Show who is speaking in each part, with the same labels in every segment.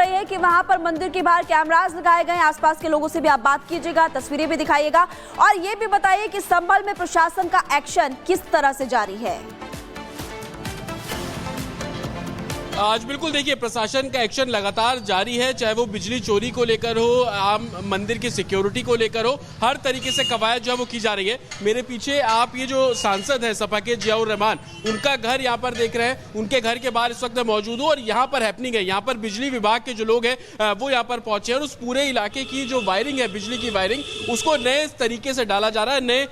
Speaker 1: रही है कि वहां पर मंदिर के बाहर कैमरास लगाए गए हैं। आसपास के लोगों से भी आप बात कीजिएगा, तस्वीरें भी दिखाइएगा और ये भी बताइए कि संभल में प्रशासन का एक्शन किस तरह से जारी है।
Speaker 2: आज बिल्कुल देखिए, प्रशासन का एक्शन लगातार जारी है, चाहे वो बिजली चोरी को लेकर हो, आम मंदिर की सिक्योरिटी को लेकर हो, हर तरीके से कवायद जो है वो की जा रही है। मेरे पीछे आप ये जो सांसद है सपा के जियाउर रहमान, उनका घर यहाँ पर देख रहे हैं। उनके घर के बाहर इस वक्त मौजूद हूँ और यहाँ पर हैपनिंग है। यहाँ पर बिजली विभाग के जो लोग हैं वो यहाँ पर पहुंचे हैं और उस पूरे इलाके की जो वायरिंग है, बिजली की वायरिंग, उसको नए तरीके से डाला जा रहा है, नए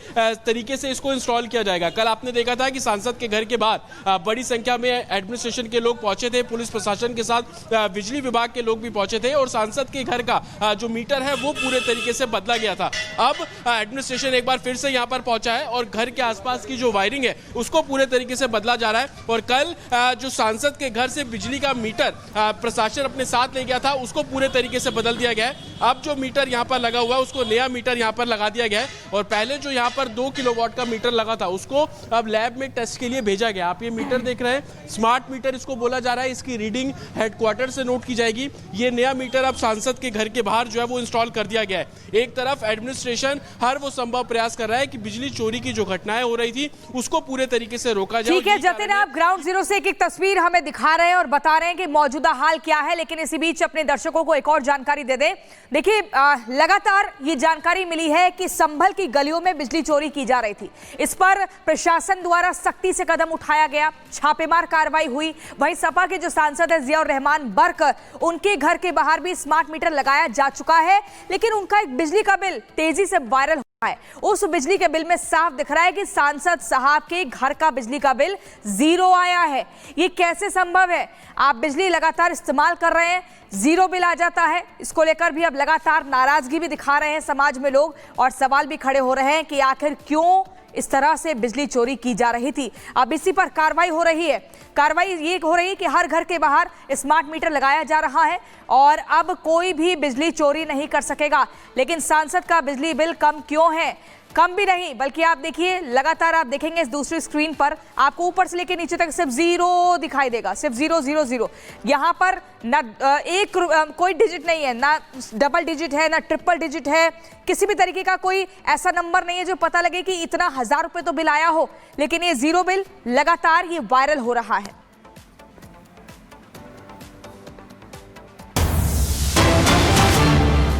Speaker 2: तरीके से इसको इंस्टॉल किया जाएगा। कल आपने देखा था कि सांसद के घर के बाहर बड़ी संख्या में एडमिनिस्ट्रेशन के लोग पहुंचे थे, पुलिस प्रशासन के साथ बिजली विभाग के लोग भी पहुंचे थे और सांसद के घर का जो मीटर है वो पूरे तरीके से बदला गया था। अब एडमिनिस्ट्रेशन एक बार फिर से यहां पर पहुंचा है और घर के आसपास की जो वायरिंग है उसको पूरे तरीके से बदला जा रहा है। और कल जो सांसद के घर से बिजली का मीटर प्रशासन अपने साथ ले गया था उसको पूरे तरीके से बदल दिया गया है। अब जो मीटर यहां पर लगा हुआ है उसको नया मीटर यहां पर लगा दिया गया है और पहले जो यहां पर 2 किलोवाट का मीटर लगा था उसको अब लैब में टेस्ट के लिए भेजा गया। आप ये मीटर देख रहे हैं, स्मार्ट मीटर इसको बोला जा रहा है। इसकी रीडिंग हेडक्वार्टर से नोट की जाएगी। ये नया मीटर अब सांसद के घर के बाहर जो है वो इंस्टॉल कर दिया गया है। एक तरफ एडमिनिस्ट्रेशन हर वो संभव प्रयास कर रहा है कि बिजली चोरी की जो घटनाएं हो रही थी उसको पूरे तरीके से रोका जाए।
Speaker 3: ठीक है जतिन, आप ग्राउंड जीरो से एक तस्वीर हमें दिखा रहे हैं और बता रहे हैं कि मौजूदा हाल क्या है, लेकिन इसी बीच अपने दर्शकों को एक और जानकारी दे दें। देखिए, लगातार ये जानकारी मिली है कि संभल की गलियों में बिजली चोरी की जा रही थी। इस पर प्रशासन द्वारा सख्ती से कदम उठाया गया, छापेमार कार्रवाई हुई। वहीं सपा के जो सांसद है जियाउर रहमान बर्क, उनके घर के बाहर भी स्मार्ट मीटर लगाया जा चुका है, लेकिन उनका एक बिजली का बिल तेजी से वायरल हो है। उस बिजली के बिल में साफ दिख रहा है कि सांसद साहब के घर का बिजली का बिल 0 आया है। ये कैसे संभव है? आप बिजली लगातार इस्तेमाल कर रहे हैं, 0 बिल आ जाता है। इसको लेकर भी अब लगातार नाराजगी भी दिखा रहे हैं समाज में लोग और सवाल भी खड़े हो रहे हैं कि आखिर क्यों इस तरह से बिजली चोरी की जा रही थी। अब इसी पर कार्रवाई हो रही है। कार्रवाई ये हो रही है कि हर घर के बाहर स्मार्ट मीटर लगाया जा रहा है और अब कोई भी बिजली चोरी नहीं कर सकेगा। लेकिन सांसद का बिजली बिल कम क्यों है? कम भी नहीं, बल्कि आप देखिए, लगातार आप देखेंगे इस दूसरी स्क्रीन पर आपको ऊपर से लेकर नीचे तक सिर्फ 0 दिखाई देगा, सिर्फ 0 0 0। यहाँ पर ना कोई डिजिट नहीं है, ना डबल डिजिट है, ना ट्रिपल डिजिट है, किसी भी तरीके का कोई ऐसा नंबर नहीं है जो पता लगे कि इतना 1000 रुपए तो बिल आया हो। लेकिन ये 0 बिल लगातार ये वायरल हो रहा है।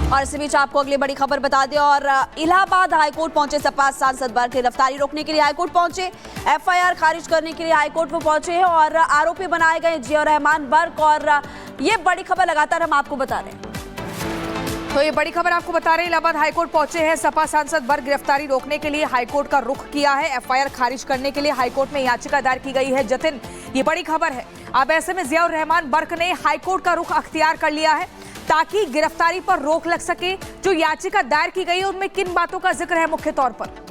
Speaker 1: और इसी बीच आपको अगली बड़ी खबर बता दें और इलाहाबाद हाईकोर्ट पहुंचे सपा सांसद बर्क गिरफ्तारी रोकने के लिए हाईकोर्ट पहुंचे, एफआईआर खारिज करने के लिए हाईकोर्ट में पहुंचे हैं और आरोपी बनाए गए जियाउर रहमान बर्क। और ये बड़ी खबर लगातार हम आपको बता रहे हैं।
Speaker 3: तो ये बड़ी खबर आपको बता रहे हैं, इलाहाबाद हाईकोर्ट पहुंचे हैं सपा सांसद बर्क। गिरफ्तारी रोकने के लिए हाईकोर्ट का रुख किया है, एफआईआर खारिज करने के लिए हाईकोर्ट में याचिका दायर की गई है। जतिन, ये बड़ी खबर है। अब ऐसे में जियाउर रहमान बर्क ने हाईकोर्ट का रुख अख्तियार कर लिया है ताकि गिरफ्तारी पर रोक लग सके। जो याचिका दायर की गई है उनमें किन बातों का जिक्र है मुख्य तौर पर?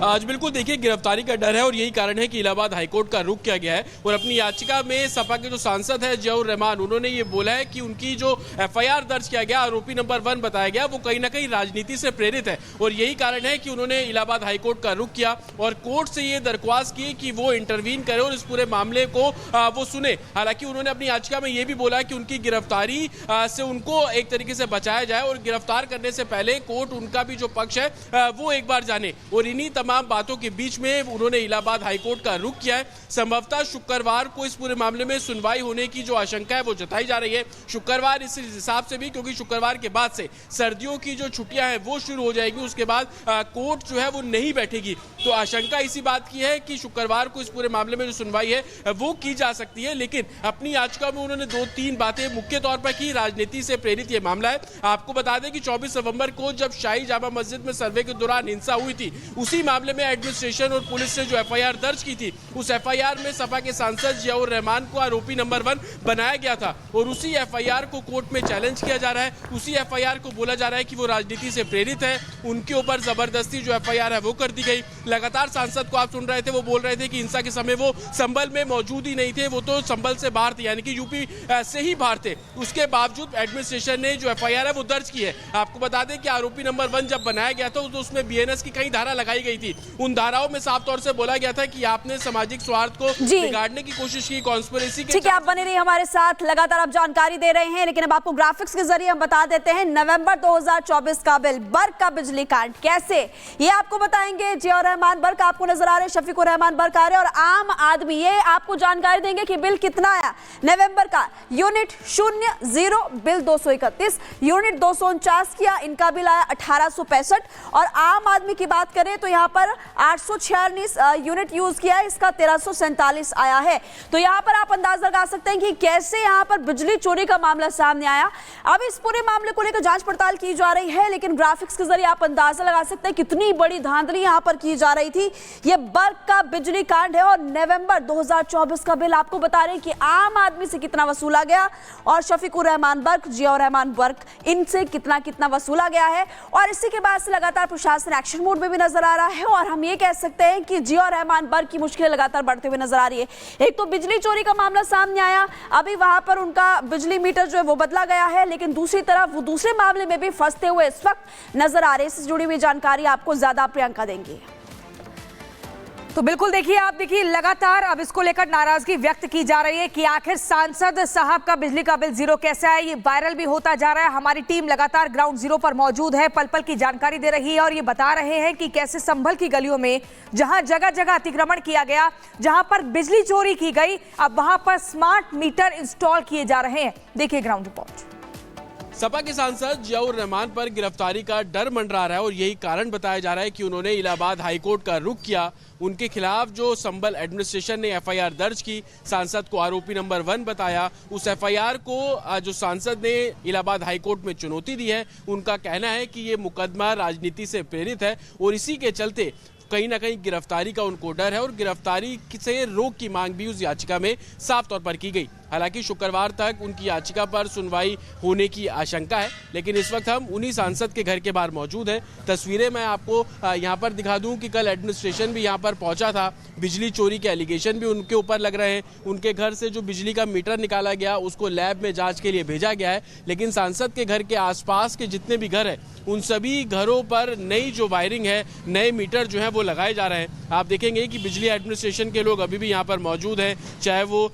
Speaker 2: आज बिल्कुल देखिए, गिरफ्तारी का डर है और यही कारण है कि इलाहाबाद हाईकोर्ट का रुख किया गया है। और अपनी याचिका में सपा के जो सांसद है जियाउर रहमान, उन्होंने ये बोला है कि उनकी जो एफआईआर दर्ज किया गया, आरोपी नंबर 1 बताया गया, वो कहीं ना कहीं राजनीति से प्रेरित है। और यही कारण है कि उन्होंने इलाहाबाद हाईकोर्ट का रुख किया और कोर्ट से ये दरख्वास्त की कि वो इंटरवीन करे और इस पूरे मामले को वो सुने। हालांकि उन्होंने अपनी याचिका में ये भी बोला कि उनकी गिरफ्तारी से उनको एक तरीके से बचाया जाए और गिरफ्तार करने से पहले कोर्ट उनका भी जो पक्ष है वो एक बार जाने। और इन्हीं तमाम बातों के बीच में उन्होंने इलाहाबाद हाईकोर्ट का रुख किया है। संभवतः शुक्रवार को इस पूरे मामले में सुनवाई होने की जो आशंका है वो जताई जा रही है। शुक्रवार इस हिसाब से भी क्योंकि शुक्रवार के बाद से सर्दियों की जो छुट्टियां हैं वो शुरू हो जाएगी, उसके बाद कोर्ट जो है वो नहीं बैठेगी। तो आशंका इसी बात की है कि शुक्रवार को इस पूरे मामले में जो सुनवाई है वो की जा सकती है। लेकिन अपनी याचिका में उन्होंने 2-3 बातें मुख्य तौर पर की। राजनीति से प्रेरित ये मामला है। आपको बता दें कि 24 नवंबर को जब शाही जामा मस्जिद में सर्वे के दौरान हिंसा हुई थी, उसी मामले में एडमिनिस्ट्रेशन और पुलिस ने जो एफआईआर दर्ज की थी, उस एफआईआर में सपा के सांसद जियाउर रहमान को आरोपी नंबर 1 बनाया गया था। और उसी एफआईआर को कोर्ट में चैलेंज किया जा रहा है। उसी एफआईआर को बोला जा रहा है कि वो राजनीति से प्रेरित है। उनके ऊपर जबरदस्ती जो एफआईआर है वो कर दी गई। लगातार सांसद को आप सुन रहे थे, वो बोल रहे थे कि हिंसा के समय वो संभल में मौजूद ही नहीं थे, वो तो संभल से बाहर थे, यानी कि यूपी से ही बाहर थे। उसके बावजूद एडमिनिस्ट्रेशन ने जो एफआईआर है वो दर्ज की है। आपको बता दें कि आरोपी नंबर 1 जब बनाया गया था तो उसमें बीएनएस की कई धारा लगाई गई थी। थी। उन धाराओं में साफ तौर से बोला गया था कि आपने सामाजिक स्वार्थ को बिगाड़ने की कोशिश की, कॉन्स्पिरेसी के।
Speaker 1: ठीक है, आप बने रहिए हमारे साथ, लगातार आप जानकारी दे रहे हैं, लेकिन अब आपको ग्राफिक्स के जरिए हम बता देते हैं नवंबर 2024 का बिल, बर्क का बिजली कांड कैसे, ये आपको बताएंगे। जियाउर रहमान बर्क आपको नजर आ रहे हैं, शफीकुर रहमान बर्क आ रहे हैं, और आम आदमी ये आपको जानकारी देंगे कि बिल कितना आया नवंबर का। यूनिट 0 बिल 231, यूनिट 249 किया, इनका बिल आया 1865, और आम आदमी की बात करें तो यहाँ पर 846 यूनिट यूज किया है, इसका 1347 आया है। तो यहाँ पर आप अंदाजा लगा सकते हैं कि कैसे यहाँ पर बिजली चोरी का मामला सामने आया। अब इस पूरे मामले को लेकर जांच पड़ताल की जा रही है, लेकिन ग्राफिक्स के जरिए आप अंदाजा लगा सकते हैं कितनी बड़ी धांधली यहाँ पर की जा रही थी। ये बर्क का बिजली कांड है, और नवंबर 2024 का बिल आपको बता रहे हैं कि आम आदमी से कितना वसूला गया, और शफीकुर रहमान बर्क, जियाउर रहमान बर्क, इनसे कितना कितना वसूला गया है। और इसी के बाद से लगातार प्रशासन एक्शन मोड में भी नजर आ रहा है, और हम ये कह सकते हैं कि जियाउर रहमान बर्क की मुश्किलें लगातार बढ़ते हुए नजर आ रही है। एक तो बिजली चोरी का मामला सामने आया, अभी वहां पर उनका बिजली मीटर जो है वो बदला गया है, लेकिन दूसरी तरफ वो दूसरे मामले में भी फंसते हुए इस वक्त नजर आ रहे हैं। इससे जुड़ी हुई जानकारी आपको ज्यादा प्रियंका देंगी।
Speaker 3: तो बिल्कुल देखिए, आप देखिए लगातार अब इसको लेकर नाराजगी व्यक्त की जा रही है कि आखिर सांसद साहब का बिजली का बिल जीरो कैसे है। ये वायरल भी होता जा रहा है। हमारी टीम लगातार ग्राउंड जीरो पर मौजूद है, पल पल की जानकारी दे रही है, और ये बता रहे हैं कि कैसे संभल की गलियों में जहां जगह जगह अतिक्रमण किया गया, जहां पर बिजली चोरी की गई, अब वहां पर स्मार्ट मीटर इंस्टॉल किए जा रहे हैं। देखिए ग्राउंड रिपोर्ट।
Speaker 2: सपा के सांसद जियाउर रहमान पर गिरफ्तारी का डर मंडरा रहा है, और यही कारण बताया जा रहा है कि उन्होंने इलाहाबाद हाईकोर्ट का रुख किया। उनके खिलाफ जो संभल एडमिनिस्ट्रेशन ने एफआईआर दर्ज की, सांसद को आरोपी नंबर 1 बताया, उस एफआईआर को जो सांसद ने इलाहाबाद हाईकोर्ट में चुनौती दी है। उनका कहना है कि ये मुकदमा राजनीति से प्रेरित है, और इसी के चलते कहीं ना कहीं गिरफ्तारी का उनको डर है, और गिरफ्तारी से रोक की मांग भी उस याचिका में साफ तौर पर की गई। हालांकि शुक्रवार तक उनकी याचिका पर सुनवाई होने की आशंका है, लेकिन इस वक्त हम उन्हीं सांसद के घर के बाहर मौजूद हैं। तस्वीरें मैं आपको यहां पर दिखा दूं कि कल एडमिनिस्ट्रेशन भी यहां पर पहुंचा था। बिजली चोरी के एलिगेशन भी उनके ऊपर लग रहे हैं। उनके घर से जो बिजली का मीटर निकाला गया उसको लैब में जांच के लिए भेजा गया है, लेकिन सांसद के घर के आसपास के जितने भी घर हैं उन सभी घरों पर नई जो वायरिंग है, नए मीटर जो है वो लगाए जा रहे हैं। आप देखेंगे कि बिजली एडमिनिस्ट्रेशन के लोग अभी भी यहाँ पर मौजूद हैं, चाहे वो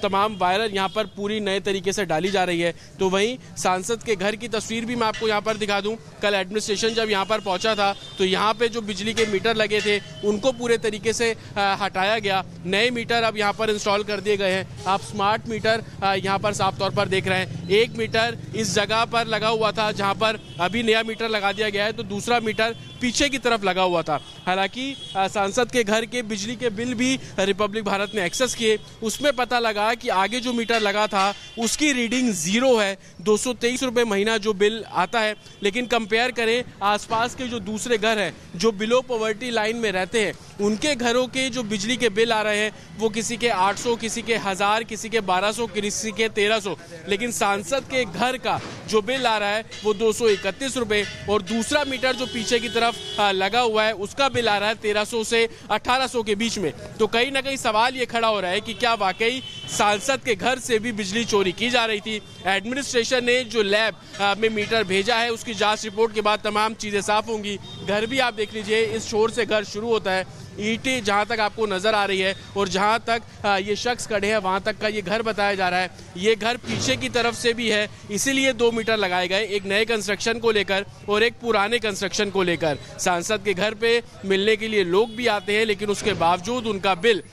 Speaker 2: तमाम वायर यहाँ पर पूरी नए तरीके से डाली जा रही है। तो वहीं सांसद के घर की तस्वीर भी मैं आपको यहाँ पर दिखा दूं। कल एडमिनिस्ट्रेशन जब यहाँ पर पहुंचा था तो यहाँ पे जो बिजली के मीटर लगे थे उनको पूरे तरीके से हटाया गया, नए मीटर अब यहाँ पर इंस्टॉल कर दिए गए हैं। आप स्मार्ट मीटर यहाँ पर साफ तौर पर देख रहे हैं। एक मीटर इस जगह पर लगा हुआ था जहाँ पर अभी नया मीटर लगा दिया गया है, तो दूसरा मीटर पीछे की तरफ लगा हुआ था। हालांकि सांसद के घर के बिजली के बिल भी रिपब्लिक भारत ने एक्सेस किए, उसमें पता लगा कि आगे जो मीटर लगा था उसकी रीडिंग 0 है, 223 रुपये महीना जो बिल आता है। लेकिन कंपेयर करें आसपास के जो दूसरे घर हैं जो बिलो पॉवर्टी लाइन में रहते हैं, उनके घरों के जो बिजली के बिल आ रहे हैं वो किसी के 800, किसी के 1000, किसी के 1200, किसी के 1300, लेकिन सांसद के घर का जो बिल आ रहा है वो 231 रुपये, और दूसरा मीटर जो पीछे की तरफ लगा हुआ है उसका बिल आ रहा है 1300 से 1800 के बीच में। तो कहीं ना कहीं सवाल ये खड़ा हो रहा है कि क्या वाकई सांसद के घर से भी बिजली चोरी की जा रही थी। एडमिनिस्ट्रेशन ने जो लैब में मीटर भेजा है उसकी जांच रिपोर्ट के बाद तमाम चीजें साफ होंगी। घर भी आप देख लीजिए, इस छोर से घर शुरू होता है, ईंटें जहां तक आपको नजर आ रही है, और जहां तक ये शख्स खड़े हैं वहां तक का ये घर बताया जा रहा है। ये घर पीछे की तरफ से भी है, इसीलिए 2 मीटर लगाए गए, एक नए कंस्ट्रक्शन को लेकर और एक पुराने कंस्ट्रक्शन को लेकर। सांसद के घर पे मिलने के लिए लोग भी आते हैं, लेकिन उसके बावजूद उनका बिल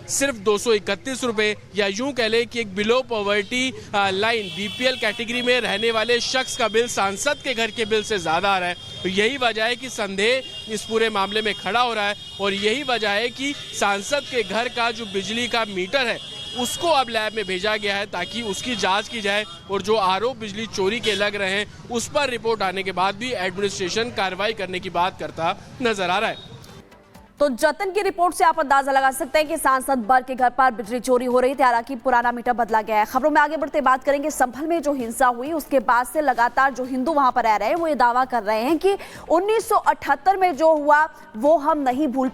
Speaker 2: सिर्फ 231 रुपये, या यूं कह लें कि एक below poverty line BPL category में रहने वाले शख्स का बिल सांसद के घर के बिल से ज़्यादा आ रहा है। तो यही वजह है कि संदेह इस पूरे मामले में खड़ा हो रहा है, और यही वजह है कि सांसद के घर का जो बिजली का मीटर है उसको अब लैब में भेजा गया है ताकि उसकी जांच की जाए, और जो आरोप बिजली चोरी के लग रहे हैं उस पर रिपोर्ट आने के बाद भी एडमिनिस्ट्रेशन कार्रवाई करने की बात करता नजर आ रहा है।
Speaker 1: तो जतन की रिपोर्ट से आप अंदाजा लगा सकते हैं कि सांसद बर्क के घर पर बिजली चोरी हो रही थी, हालांकि पुराना मीटर बदला गया है। खबरों में आगे बढ़ते बात करेंगे संभल में जो हिंसा हुई उसके बाद से लगातार जो हिंदू वहां पर रह रहे हैं वो ये दावा कर रहे हैं कि 1978 में जो हुआ वो हम नहीं भूल